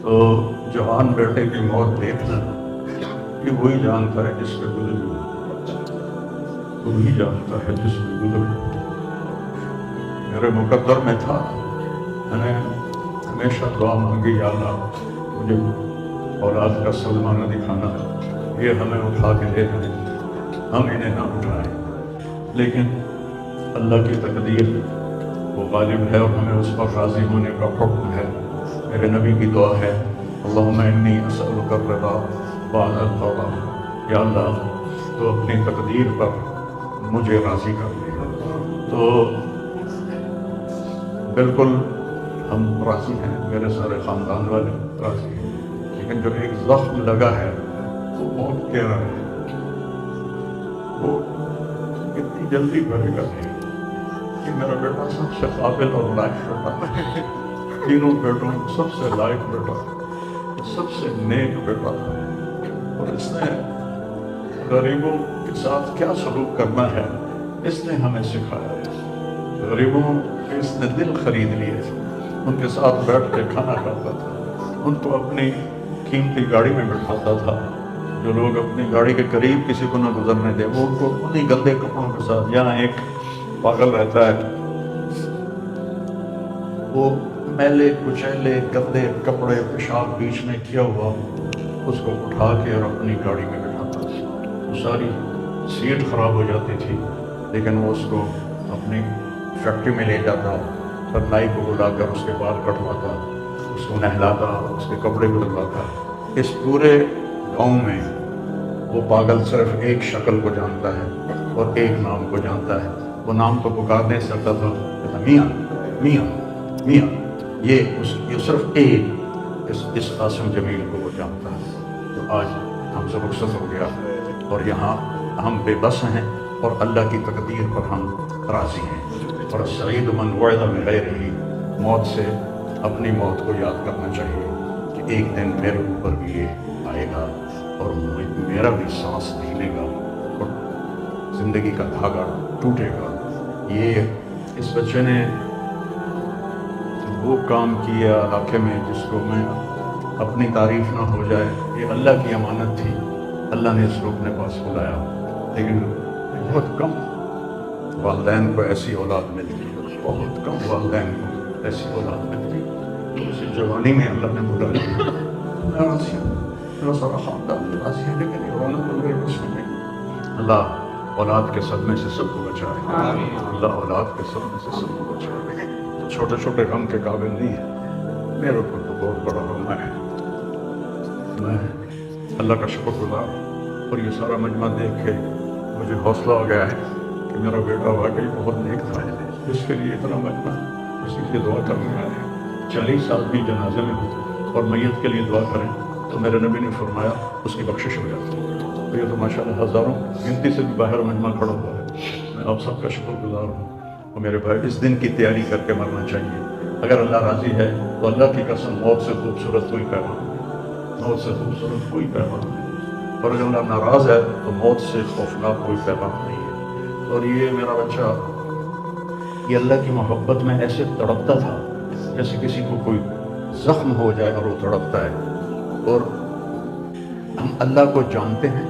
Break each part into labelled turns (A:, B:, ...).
A: تو जवान बेटे की मौत देखना कि वही जानता है जिस पे गुजरी, वही जानता है जिस पे गुजरी। मेरे मुकद्दर में था, मैंने हमेशा दुआ मांगी, या अल्लाह मुझे औलाद का सदमा न दिखाना, ये हमें उठा के ले जाए, हम इन्हें ना उठाएं। लेकिन अल्लाह की तकदीर वो गालिब है और हमें उस पर राज़ी होने का हुक्म है। मेरे नबी की दुआ है, अल्लाहुम्मा इन्नी असअलुका अर्रिदा बअदल क़ज़ा, या अल्लाह तो अपनी तकदीर पर मुझे राज़ी कर ले। तो बिल्कुल हम राज़ी हैं, मेरे सारे ख़ानदान वाले राज़ी हैं, लेकिन जो एक ज़ख्म लगा है वो बहुत गहरा है, वो इतनी जल्दी भरेगा नहीं कि मेरा बेटा सबसे काबिल और लायक बेटा है, तीनों बेटों में सबसे लायक बेटा, सबसे नेक बेटा, और इसने गरीबों के साथ क्या सलूक करना है इसने हमें सिखाया है। गरीबों के इसने दिल खरीद लिए, उनके साथ बैठ के खाना खाता था, उनको अपनी कीमती गाड़ी में बिठाता था। जो लोग अपनी गाड़ी के करीब किसी को न गुजरने दे, वो उनको उन्हीं गंदे कपड़ों के साथ, यहाँ एक पागल रहता है, वो मैले कुचैले गंदे कपड़े पेशाब बीच में किया हुआ उसको उठा के और अपनी गाड़ी में बिठाता था। तो सारी सीट खराब हो जाती थी, लेकिन वो उसको अपनी फैक्ट्री में ले जाता, फिर नाई को बुलाकर उसके बाल कटवाता, उसको नहलाता, उसके कपड़े बदलवाता। इस पूरे गांव में वो पागल सिर्फ एक शक्ल को जानता है और एक नाम को जानता है। वो नाम को पुकार नहीं सकता था, मियाँ मियाँ मियाँ, ये सिर्फ एक इस आसिम जमील को वो जानता है। तो आज हमसे रुखसत हो गया और यहाँ हम बेबस हैं और अल्लाह की तकदीर पर हम राज़ी हैं। और सईद मन वअदा में गैरिही, मौत से अपनी मौत को याद करना चाहिए कि एक दिन मेरे ऊपर भी ये आएगा और मेरा भी सांस ढीलेगा और ज़िंदगी का धागा टूटेगा। ये इस बच्चे ने वो काम किया इलाके में जिसको मैं अपनी तारीफ ना हो जाए, ये अल्लाह की अमानत थी, अल्लाह ने इसको अपने पास बुलाया। लेकिन बहुत कम वालिदैन को ऐसी औलाद मिलती है, बहुत कम वालिदैन को ऐसी औलाद मिलती है। तो उसी जवानी में अल्लाह ने बुला लिया। मैं राज़ी हूँ, मेरा सारा ख़ानदान राज़ी है, लेकिन ये रौनक वगैरह कुछ नहीं। अल्लाह औलाद के सदमे से सबको बचाए, अल्लाह औलाद के सदमे से सबको बचाए। छोटे छोटे गम के काबिल नहीं है, मेरे ऊपर तो बहुत बड़ा गम है। मैं अल्लाह का शुक्रगुज़ार, और ये सारा मजमा देख के मुझे हौसला हो गया है कि मेरा बेटा वाकई बहुत नेक था, जिसके लिए इतना मजमा उसी की दुआ करने आए हैं। 40 आदमी जनाजे में होते और मैयत के लिए दुआ करें तो मेरे नबी ने फरमाया उसकी बख्शिश हो जाती है। तो ये तो माशाअल्लाह हज़ारों गिनती से भी बाहर मजमा खड़ा हुआ है। मैं आप सबका शुक्रगुज़ार हूँ। और मेरे भाई, इस दिन की तैयारी करके मरना चाहिए। अगर अल्लाह राज़ी है तो अल्लाह की कसम मौत से खूबसूरत कोई पैगाम नहीं, मौत से खूबसूरत कोई पैगाम नहीं। और अगर अल्लाह नाराज़ है तो मौत से खौफनाक कोई पैगाम नहीं है। और ये मेरा बच्चा ये अल्लाह की मोहब्बत में ऐसे तड़पता था जैसे किसी को कोई ज़ख्म हो जाए और वो तड़पता है। और हम अल्लाह को जानते हैं,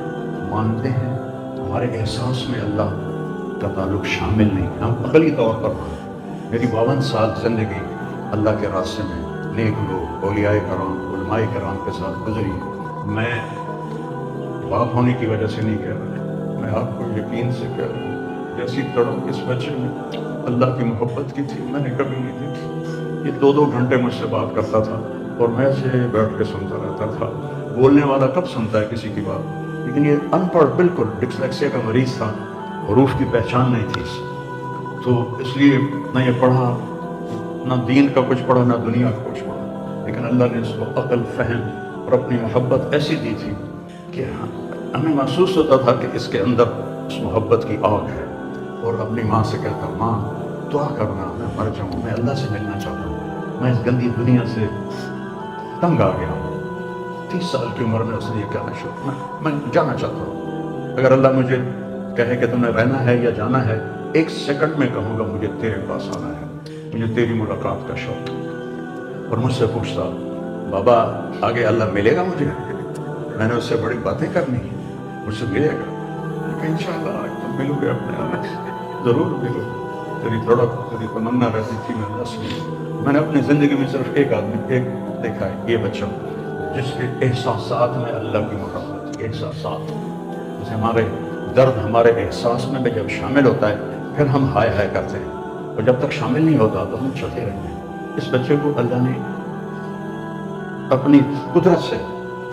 A: मानते हैं, हमारे एहसास में अल्लाह का ताल्लुक शामिल नहीं, हम अकली तौर पर। मेरी 52 साल ज़िंदगी अल्लाह के रास्ते में नेक लोग, औलियाए कराम, उलमाए कराम के साथ गुजरी। मैं बाप होने की वजह से नहीं कह रहा, मैं आपको यकीन से कह रहा हूँ, जैसी तड़प इस बच्चे में अल्लाह की मोहब्बत की थी मैंने कभी नहीं देखी। ये 2-2 घंटे मुझसे बात करता था और मैं ऐसे बैठ के सुनता रहता था। बोलने वाला कब सुनता है किसी की बात, लेकिन ये अनपढ़, बिल्कुल डिस्लेक्सिया का मरीज़ था, हरूफ की पहचान नहीं थी, तो इसलिए न ये पढ़ा, ना दीन का कुछ पढ़ा, ना दुनिया का कुछ पढ़ा। लेकिन अल्लाह ने इसको अक्ल, फहम और अपनी मोहब्बत ऐसी दी थी कि हमें महसूस होता था कि इसके अंदर उस मोहब्बत की आग है। और अपनी माँ से कहता, माँ दुआ करना, मैं मर जाऊँ, मैं अल्लाह से मिलना चाहता हूँ, मैं इस गंदी दुनिया से तंग आ गया हूँ। 30 साल की उम्र में उसने ये कहना शुरू, मैं जाना चाहता हूँ। अगर अल्लाह मुझे कहे कि तुम्हें रहना है या जाना है, 1 सेकंड में कहूँगा मुझे तेरे पास आना है, मुझे तेरी मुलाकात का शौक। और मुझसे पूछता, بابا آگے اللہ ملے گا مجھے؟ میں نے اس سے بڑی باتیں کرنی ہیں، مجھ سے ملے گا؟ کہ انشاءاللہ آج تم ملو گے اپنے اللہ سے، ضرور ملو گے۔ تیری تڑپ تیری تمنا رہتی تھی میں اللہ سے۔ میں نے اپنی زندگی میں صرف ایک آدمی ایک دیکھا ہے، یہ بچہ جس کے احساسات میں اللہ کی محبت ہے، احساسات جیسے ہمارے درد ہمارے احساس میں بھی جب شامل ہوتا ہے پھر ہم ہائے ہائے کرتے ہیں، اور جب تک شامل نہیں ہوتا تو ہم چلتے رہتے ہیں۔ اس بچے کو اللہ نے اپنی قدرت سے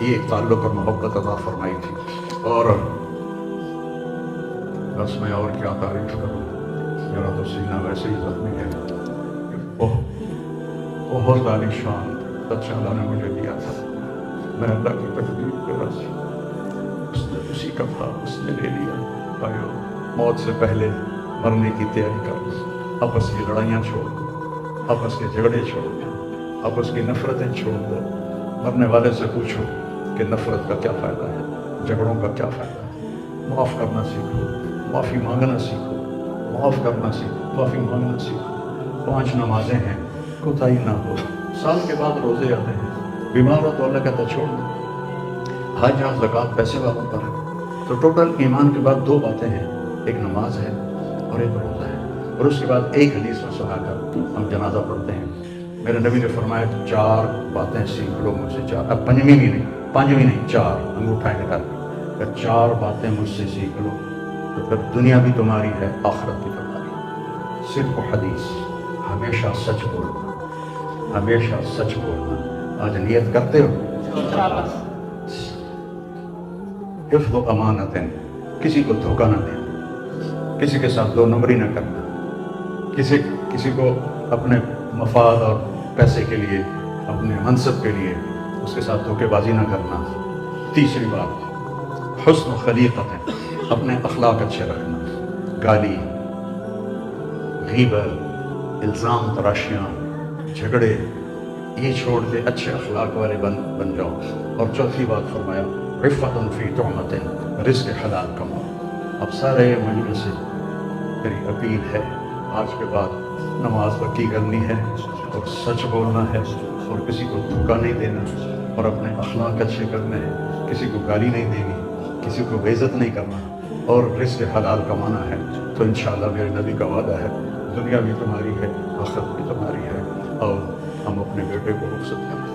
A: یہ ایک تعلق اور محبت عطا فرمائی تھی، اور بس میں اور کیا تعریف کروں، میرا تو سینہ ویسے ہی زخمی ہے۔ بہت عالیشان بچہ اللہ نے مجھے دیا تھا، میں اللہ کی تقدیر پہ راضی ہوں۔ اس نے اسی کا تھا، اس نے لے لیا۔ بھائیو، موت سے پہلے مرنے کی تیاری کر لو، آپس کی لڑائیاں چھوڑ دو، آپس کے جھگڑے چھوڑ دو، آپس کی نفرتیں چھوڑ دو۔ مرنے والے سے پوچھو کہ نفرت کا کیا فائدہ ہے، جھگڑوں کا کیا فائدہ ہے۔ معاف کرنا سیکھو، معافی مانگنا سیکھو، معاف کرنا سیکھو، معافی مانگنا سیکھو۔ 5 نمازیں ہیں، کوتاہی نہ ہو۔ سال کے بعد روزے آتے ہیں، بیمار ہو تو اللہ کہتا چھوڑ دو۔ حج اور زکوٰۃ پیسے والوں پر ہے۔ تو ٹوٹل ایمان کے بعد 2 باتیں ہیں، ایک نماز ہے اور ایک روزہ ہے، اور اس کے بعد ایک حدیث میں سنا کر ہم جنازہ پڑھتے ہیں۔ میرے نبی نے فرمایا 4 باتیں سیکھ لو مجھ سے، 4، اب 5ویں نہیں 4، انگوٹھا نکال کے 4 باتیں مجھ سے سیکھ لو تو پھر دنیا بھی تمہاری ہے، آخرت بھی تمہاری ہے۔ صرف حدیث، ہمیشہ سچ بولنا، ہمیشہ سچ بولنا۔ آج نیت کرتے ہو؟ حفظ و امانت، کسی کو دھوکہ نہ دینا، کسی کے ساتھ 2 نمبری نہ کرنا، کسی کو اپنے مفاد اور پیسے کے لیے، اپنے منصب کے لیے اس کے ساتھ دھوکے بازی نہ کرنا۔ تیسری بات حسن خلیقت ہے، اپنے اخلاق اچھے رکھنا، گالی، غیبت، الزام تراشیاں، جھگڑے، یہ چھوڑ کے اچھے اخلاق والے بن جاؤ۔ اور چوتھی بات فرمایا عفت فی طعمۃ، رزق حلال کماؤ۔ اب سارے مجمع سے میری اپیل ہے، آج کے بعد نماز پکی کرنی ہے اور سچ بولنا ہے اور کسی کو دھوکہ نہیں دینا اور اپنے اخلاق اچھے کرنے ہیں، کسی کو گالی نہیں دینی، کسی کو بے عزت نہیں کرنا اور رزق حلال کمانا ہے۔ تو انشاءاللہ میرے نبی کا وعدہ ہے، دنیا بھی تمہاری ہے، آخرت بھی تمہاری ہے۔ اور ہم اپنے بیٹے کو رخصت کریں۔